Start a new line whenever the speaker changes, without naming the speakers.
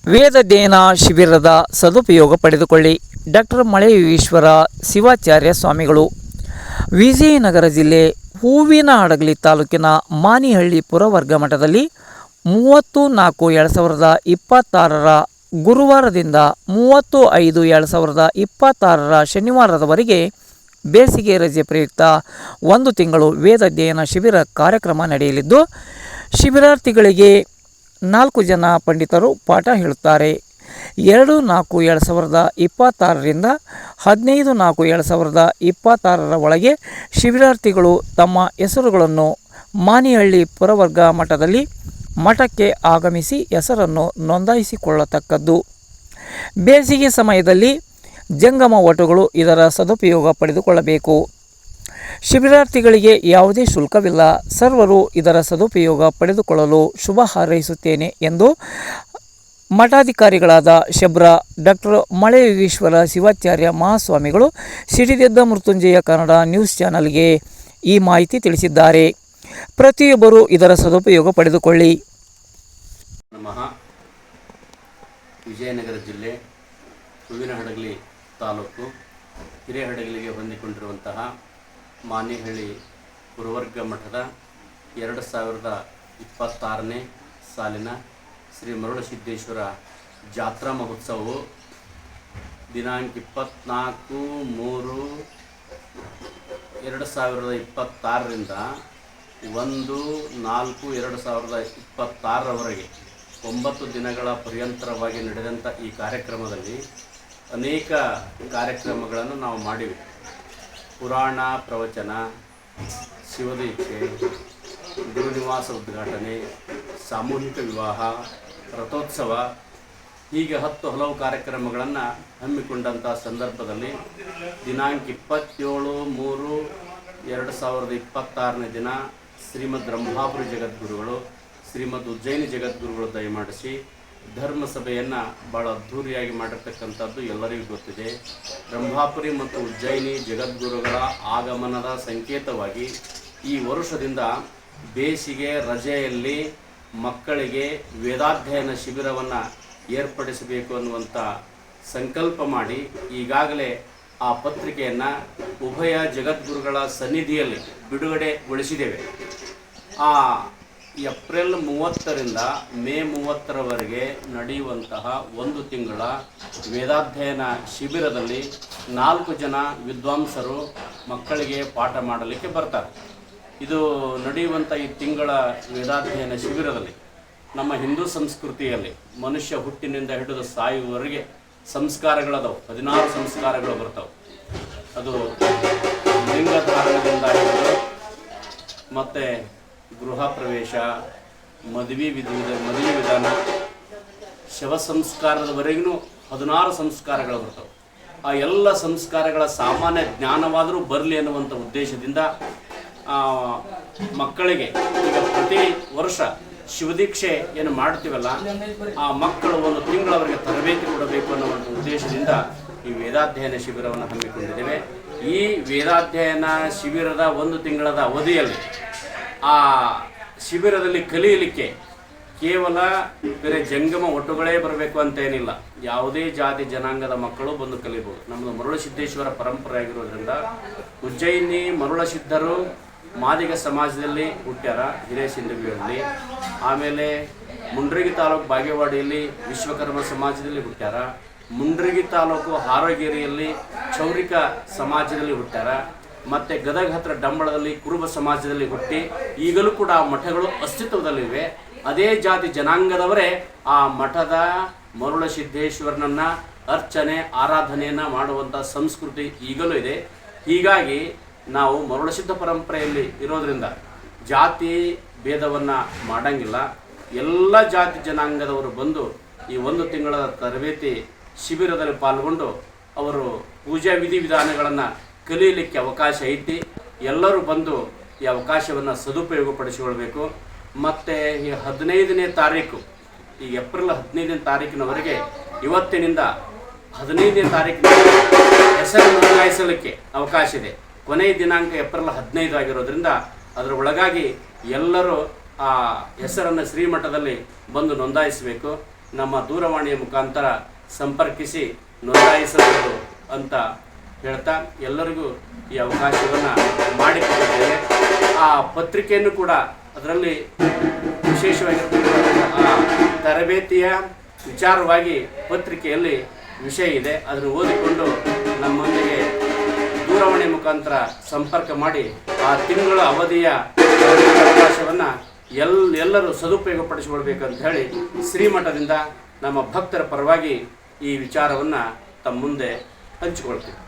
ವೇದಾಧ್ಯಯನ ಶಿಬಿರದ ಸದುಪಯೋಗ ಪಡೆದುಕೊಳ್ಳಿ. ಡಾಕ್ಟರ್ ಮಳೆಯುಗೀಶ್ವರ ಶಿವಾಚಾರ್ಯ ಸ್ವಾಮಿಗಳು, ವಿಜಯನಗರ ಜಿಲ್ಲೆ ಹೂವಿನಹಡಗಲಿ ತಾಲೂಕಿನ ಮಾನಿಹಳ್ಳಿ ಪುರವರ್ಗ ಮಠದಲ್ಲಿ 30/4/2026 ಗುರುವಾರದಿಂದ 30/5/2026 ಶನಿವಾರದವರೆಗೆ ಬೇಸಿಗೆ ರಜೆ ಪ್ರಯುಕ್ತ 1 ತಿಂಗಳು ವೇದಾಧ್ಯಯನ ಶಿಬಿರ ಕಾರ್ಯಕ್ರಮ ನಡೆಯಲಿದ್ದು, ಶಿಬಿರಾರ್ಥಿಗಳಿಗೆ 4 ಜನ ಪಂಡಿತರು ಪಾಠ ಹೇಳುತ್ತಾರೆ. 2/4/2026 ರಿಂದ 15/4/2026 ಒಳಗೆ ಶಿಬಿರಾರ್ಥಿಗಳು ತಮ್ಮ ಹೆಸರುಗಳನ್ನು ಮಾನಿಹಳ್ಳಿ ಪುರವರ್ಗ ಮಠದಲ್ಲಿ ಮಠಕ್ಕೆ ಆಗಮಿಸಿ ಹೆಸರನ್ನು ನೋಂದಾಯಿಸಿಕೊಳ್ಳತಕ್ಕದ್ದು. ಬೇಸಿಗೆ ಸಮಯದಲ್ಲಿ ಜಂಗಮ ವಟುಗಳು ಇದರ ಸದುಪಯೋಗ ಪಡೆದುಕೊಳ್ಳಬೇಕು. ಶಿಬಿರಾರ್ಥಿಗಳಿಗೆ ಯಾವುದೇ ಶುಲ್ಕವಿಲ್ಲ. ಸರ್ವರು ಇದರ ಸದುಪಯೋಗ ಪಡೆದುಕೊಳ್ಳಲು ಶುಭ ಹಾರೈಸುತ್ತೇನೆ ಎಂದು ಮಠಾಧಿಕಾರಿಗಳಾದ ಶಬ್ರ ಡಾಕ್ಟರ್ ಮಳೆಯುಗೀಶ್ವರ ಶಿವಾಚಾರ್ಯ ಮಹಾಸ್ವಾಮಿಗಳು ಸಿಡಿದೆದ್ದ ಮೃತ್ಯುಂಜಯ ಕನ್ನಡ ನ್ಯೂಸ್ ಚಾನಲ್ಗೆ ಈ ಮಾಹಿತಿ ತಿಳಿಸಿದ್ದಾರೆ. ಪ್ರತಿಯೊಬ್ಬರು ಇದರ ಸದುಪಯೋಗ ಪಡೆದುಕೊಳ್ಳಿ.
ನಮಃ. ವಿಜಯನಗರ ಜಿಲ್ಲೆ ಹೂವಿನಹಡಗಲಿ ತಾಲೂಕು ಹಿರೇಹಡಗಲಿಗೆ ಹೊಂದಿಕೊಂಡಿರುವಂತಹ ಮಾನಿಹಳ್ಳಿ ಪುರವರ್ಗ ಮಠದ 2026ನೇ ಸಾಲಿನ ಶ್ರೀ ಮರುಳಸಿದ್ದೇಶ್ವರ ಜಾತ್ರಾ ಮಹೋತ್ಸವವು ದಿನಾಂಕ 24/3/2026 ರಿಂದ 1/4/2026 9 ದಿನಗಳ ಪರ್ಯಂತರವಾಗಿ ನಡೆದಂಥ ಈ ಕಾರ್ಯಕ್ರಮದಲ್ಲಿ ಅನೇಕ ಕಾರ್ಯಕ್ರಮಗಳನ್ನು ನಾವು ಮಾಡಿವೆ. ಪುರಾಣ ಪ್ರವಚನ, ಶಿವದೀಕ್ಷೆ, ಗುರುನಿವಾಸ ಉದ್ಘಾಟನೆ, ಸಾಮೂಹಿಕ ವಿವಾಹ, ರಥೋತ್ಸವ, ಹೀಗೆ 10 ಹಲವು ಕಾರ್ಯಕ್ರಮಗಳನ್ನು ಹಮ್ಮಿಕೊಂಡಂಥ ಸಂದರ್ಭದಲ್ಲಿ ದಿನಾಂಕ 27/3/2026 ದಿನ ಶ್ರೀಮದ್ ರಂಭಾಪುರಿ ಜಗದ್ಗುರುಗಳು, ಶ್ರೀಮದ್ ಉಜ್ಜಯಿನಿ ಜಗದ್ಗುರುಗಳು ದಯಮಾಡಿಸಿ ಧರ್ಮಸಭೆಯನ್ನು ಭಾಳ ಅದ್ಧೂರಿಯಾಗಿ ಮಾಡಿರ್ತಕ್ಕಂಥದ್ದು ಎಲ್ಲರಿಗೂ ಗೊತ್ತಿದೆ. ರಂಭಾಪುರಿ ಮತ್ತು ಉಜ್ಜಯಿನಿ ಜಗದ್ಗುರುಗಳ ಆಗಮನದ ಸಂಕೇತವಾಗಿ ಈ ವರ್ಷದಿಂದ ಬೇಸಿಗೆ ರಜೆಯಲ್ಲಿ ಮಕ್ಕಳಿಗೆ ವೇದಾಧ್ಯಯನ ಶಿಬಿರವನ್ನು ಏರ್ಪಡಿಸಬೇಕು ಅನ್ನುವಂಥ ಸಂಕಲ್ಪ ಮಾಡಿ ಈಗಾಗಲೇ ಆ ಪತ್ರಿಕೆಯನ್ನು ಉಭಯ ಜಗದ್ಗುರುಗಳ ಸನ್ನಿಧಿಯಲ್ಲಿ ಬಿಡುಗಡೆಗೊಳಿಸಿದ್ದೇವೆ. ಆ ಏಪ್ರಿಲ್ 30ರಿಂದ ಮೇ 30ರವರೆಗೆ ನಡೆಯುವಂತಹ 1 ತಿಂಗಳ ವೇದಾಧ್ಯಯನ ಶಿಬಿರದಲ್ಲಿ 4 ಜನ ವಿದ್ವಾಂಸರು ಮಕ್ಕಳಿಗೆ ಪಾಠ ಮಾಡಲಿಕ್ಕೆ ಬರ್ತಾರೆ. ಇದು ನಡೆಯುವಂಥ ಈ ತಿಂಗಳ ವೇದಾಧ್ಯಯನ ಶಿಬಿರದಲ್ಲಿ ನಮ್ಮ ಹಿಂದೂ ಸಂಸ್ಕೃತಿಯಲ್ಲಿ ಮನುಷ್ಯ ಹುಟ್ಟಿನಿಂದ ಹಿಡಿದು ಸಾಯುವವರೆಗೆ ಸಂಸ್ಕಾರಗಳದವು. 16 ಸಂಸ್ಕಾರಗಳು ಬರ್ತವೆ. ಅದು ಲಿಂಗಧಾರಣದಿಂದ ಹಿಡಿದು ಮತ್ತು ಗೃಹ ಪ್ರವೇಶ, ಮದುವೆ ವಿಧಾನ, ಶವ ಸಂಸ್ಕಾರದವರೆಗೂ 16 ಸಂಸ್ಕಾರಗಳು ಬರ್ತವೆ. ಆ ಎಲ್ಲ ಸಂಸ್ಕಾರಗಳ ಸಾಮಾನ್ಯ ಜ್ಞಾನವಾದರೂ ಬರಲಿ ಅನ್ನುವಂಥ ಉದ್ದೇಶದಿಂದ ಮಕ್ಕಳಿಗೆ ಈಗ ಪ್ರತಿ ವರ್ಷ ಶಿವದೀಕ್ಷೆ ಏನು ಮಾಡ್ತೀವಲ್ಲ, ಆ ಮಕ್ಕಳು 1 ತಿಂಗಳವರೆಗೆ ತರಬೇತಿ ಕೊಡಬೇಕು ಅನ್ನುವಂಥ ಉದ್ದೇಶದಿಂದ ಈ ವೇದಾಧ್ಯಯನ ಶಿಬಿರವನ್ನು ಹಮ್ಮಿಕೊಂಡಿದ್ದೇವೆ. ಈ ವೇದಾಧ್ಯಯನ ಶಿಬಿರದ 1 ತಿಂಗಳದ ಅವಧಿಯಲ್ಲಿ ಆ ಶಿಬಿರದಲ್ಲಿ ಕಲಿಯಲಿಕ್ಕೆ ಕೇವಲ ಬೇರೆ ಜಂಗಮ ಒಟ್ಟುಗಳೇ ಬರಬೇಕು ಅಂತೇನಿಲ್ಲ. ಯಾವುದೇ ಜಾತಿ ಜನಾಂಗದ ಮಕ್ಕಳು ಬಂದು ಕಲಿಬೋದು. ನಮ್ಮದು ಮರುಳಸಿದ್ದೇಶ್ವರ ಪರಂಪರೆ ಆಗಿರೋದ್ರಿಂದ ಉಜ್ಜಯಿನಿ ಮರುಳಸಿದ್ಧರು ಮಾದಿಗ ಸಮಾಜದಲ್ಲಿ ಹುಟ್ಟ್ಯಾರ, ಹಿರೇಸಿಂದಗಿಯಲ್ಲಿ. ಆಮೇಲೆ ಮುಂಡ್ರಿಗಿ ತಾಲೂಕು ಬಾಗೇವಾಡಿಯಲ್ಲಿ ವಿಶ್ವಕರ್ಮ ಸಮಾಜದಲ್ಲಿ ಹುಟ್ಟ್ಯಾರ. ಮುಂಡ್ರಿಗಿ ತಾಲೂಕು ಹಾರೋಗೇರಿಯಲ್ಲಿ ಚೌರಿಕ ಸಮಾಜದಲ್ಲಿ ಹುಟ್ಟ್ಯಾರ. ಮತ್ತು ಗದಗ ಹತ್ರ ಡಂಬಳದಲ್ಲಿ ಕುರುಬ ಸಮಾಜದಲ್ಲಿ ಹುಟ್ಟಿ ಈಗಲೂ ಕೂಡ ಆ ಮಠಗಳು ಅಸ್ತಿತ್ವದಲ್ಲಿವೆ. ಅದೇ ಜಾತಿ ಜನಾಂಗದವರೇ ಆ ಮಠದ ಮರುಳಸಿದ್ದೇಶ್ವರನನ್ನು ಅರ್ಚನೆ ಆರಾಧನೆಯನ್ನು ಮಾಡುವಂಥ ಸಂಸ್ಕೃತಿ ಈಗಲೂ ಇದೆ. ಹೀಗಾಗಿ ನಾವು ಮರುಳಸಿದ್ಧ ಪರಂಪರೆಯಲ್ಲಿ ಇರೋದರಿಂದ ಜಾತಿ ಭೇದವನ್ನು ಮಾಡಂಗಿಲ್ಲ. ಎಲ್ಲ ಜಾತಿ ಜನಾಂಗದವರು ಬಂದು ಈ 1 ತಿಂಗಳ ತರಬೇತಿ ಶಿಬಿರದಲ್ಲಿ ಪಾಲ್ಗೊಂಡು ಅವರು ಪೂಜಾ ವಿಧಿವಿಧಾನಗಳನ್ನು ಕಲಿಯಲಿಕ್ಕೆ ಅವಕಾಶ ಐತಿ. ಎಲ್ಲರೂ ಬಂದು ಈ ಅವಕಾಶವನ್ನು ಸದುಪಯೋಗಪಡಿಸಿಕೊಳ್ಬೇಕು. ಮತ್ತು ಈ 15ನೇ ತಾರೀಕು, ಈ ಏಪ್ರಿಲ್ 15ನೇ ತಾರೀಕಿನವರೆಗೆ, ಇವತ್ತಿನಿಂದ 15ನೇ ತಾರೀಕಿನ ಹೆಸರು ನೋಂದಾಯಿಸಲಿಕ್ಕೆ ಅವಕಾಶ ಇದೆ. ಕೊನೆಯ ದಿನಾಂಕ ಏಪ್ರಿಲ್ 15 ಆಗಿರೋದ್ರಿಂದ ಅದರ ಒಳಗಾಗಿ ಎಲ್ಲರೂ ಆ ಹೆಸರನ್ನು ಶ್ರೀಮಠದಲ್ಲಿ ಬಂದು ನೋಂದಾಯಿಸಬೇಕು. ನಮ್ಮ ದೂರವಾಣಿಯ ಮುಖಾಂತರ ಸಂಪರ್ಕಿಸಿ ನೋಂದಾಯಿಸಬಹುದು ಅಂತ ಹೇಳ್ತಾ ಎಲ್ಲರಿಗೂ ಈ ಅವಕಾಶವನ್ನು ಮಾಡಿಕೊಟ್ಟಿದ್ದೇವೆ. ಆ ಪತ್ರಿಕೆಯನ್ನು ಕೂಡ ಅದರಲ್ಲಿ ವಿಶೇಷವಾಗಿರ್ತಕ್ಕಂಥ ಆ ತರಬೇತಿಯ ವಿಚಾರವಾಗಿ ಪತ್ರಿಕೆಯಲ್ಲಿ ವಿಷಯ ಇದೆ. ಅದನ್ನು ಓದಿಕೊಂಡು ನಮ್ಮೊಂದಿಗೆ ದೂರವಾಣಿ ಮುಖಾಂತರ ಸಂಪರ್ಕ ಮಾಡಿ ಆ ತಿಂಗಳ ಅವಧಿಯ ಅವಕಾಶವನ್ನು ಎಲ್ಲರೂ ಸದುಪಯೋಗಪಡಿಸಿಕೊಳ್ಬೇಕಂತ ಹೇಳಿ ಶ್ರೀಮಠದಿಂದ ನಮ್ಮ ಭಕ್ತರ ಪರವಾಗಿ ಈ ವಿಚಾರವನ್ನು ತಮ್ಮ ಮುಂದೆ ಹಂಚಿಕೊಳ್ತೀವಿ.